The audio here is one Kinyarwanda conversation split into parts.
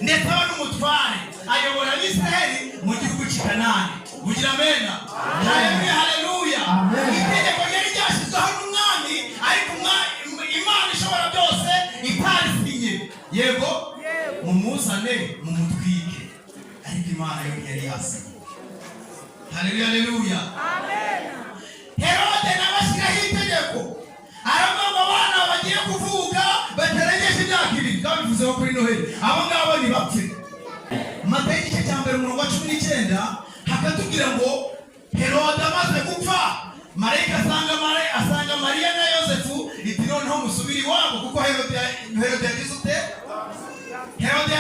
ndetse aba n'umutware ayobora Isiraheli mu gihugu cy'i Kanani. Bugira amena. Haleluya, haleluya. Itegeko ryari ryashyizweho n'umwami, ariko Imana ishobora byose itarisinye. Yego mumuzane mumutwike, ariko Imana yo yari yasinye. Haleluya, haleluya. Amen. Herode nabashyiraho itegeko, aravuga ngo abana bagiye kuvuka batarengeje imyaka 2, babivuzeho kuri Noheli, abo ngabo ni bapfe. Matayo igice cya 1:19 hakatubwira ngo Herode amaze gupfa, marayika asanga Mariya na Yosefu, iti noneho musubiri iwabo, kuko Herode yagize ute? Herode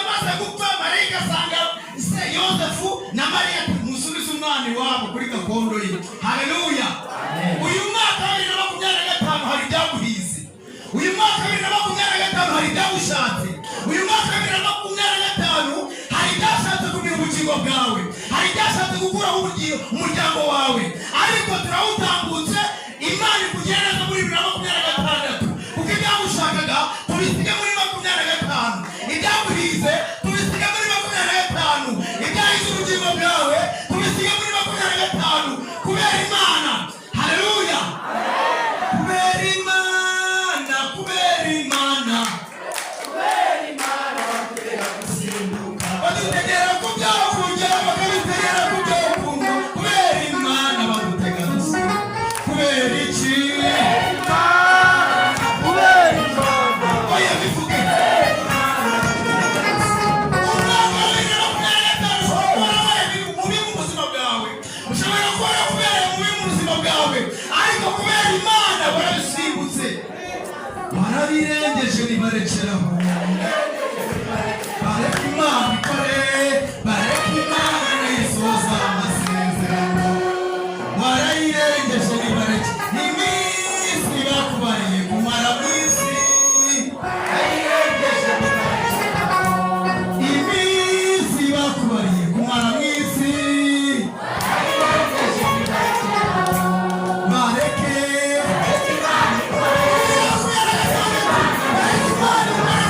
amaze gupfa, marayika asanga Yosefu na Mariya, musubize umwana iwabo kuri gakondo ye. Haleluya. Uyu mwaka wa 2025 hari ibyaguhize. Uyu mwaka wa 2025 hari ibyagushatse. Uyu mwaka wa 2025 hari ibyashatse kugira ubugingo bwawe, hari ibyashatse gukuraho umuryango wawe, ariko turawutambutse. Imana ikugereza muri 2026, kuko ibyagushakaga tubisige muri 2025, ibyaguhize tubisige muri 2025, ibyahize ubugingo bwawe tubisige muri 2025, kubera Imana. Haleluya. Kubera Imana, kubera Imana, kubera Imana bakera gusimbuka, badutegera ku byaha kongera bakabitegera ku byaha kunga, kubera Imana badutega gusimbuka. Kubera iki? Kubera Imana. Oya bivuge. Ariko kubera Imana barabisimbutse, barabirengeje nibarekeraho. Bareka Imana ikore, bareka Imana isoza amasezerano, barayirengeje nibareke. Iminsi bakubariye kumara mu isi, barayirengeje nibarekeraho. Iminsi bakubariye kumara mu isi, barayirengeje nibarekeraho. Imana ikore, bareka Imana ikore, bareka Imana ikore.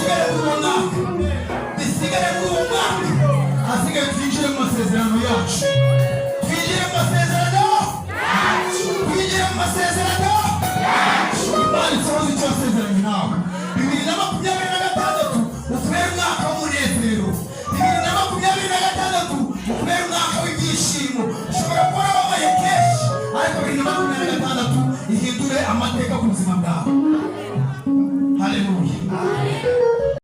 bisigare muri uwo mwaka, bisigare muri uwo mwaka, hasigaye twinjire mu masezerano yacu, twinjire mu masezerano yacu, twinjire mu masezerano yacu. Imana isohoze icyo yasezeranye nawe. 2026 ukubera umwaka w'umunezero, 2026 ukubera umwaka w'ibyishimo. Ushobora kuba wabaye kenshi, ariko 2026 ihindure amateka ku buzima bwawe.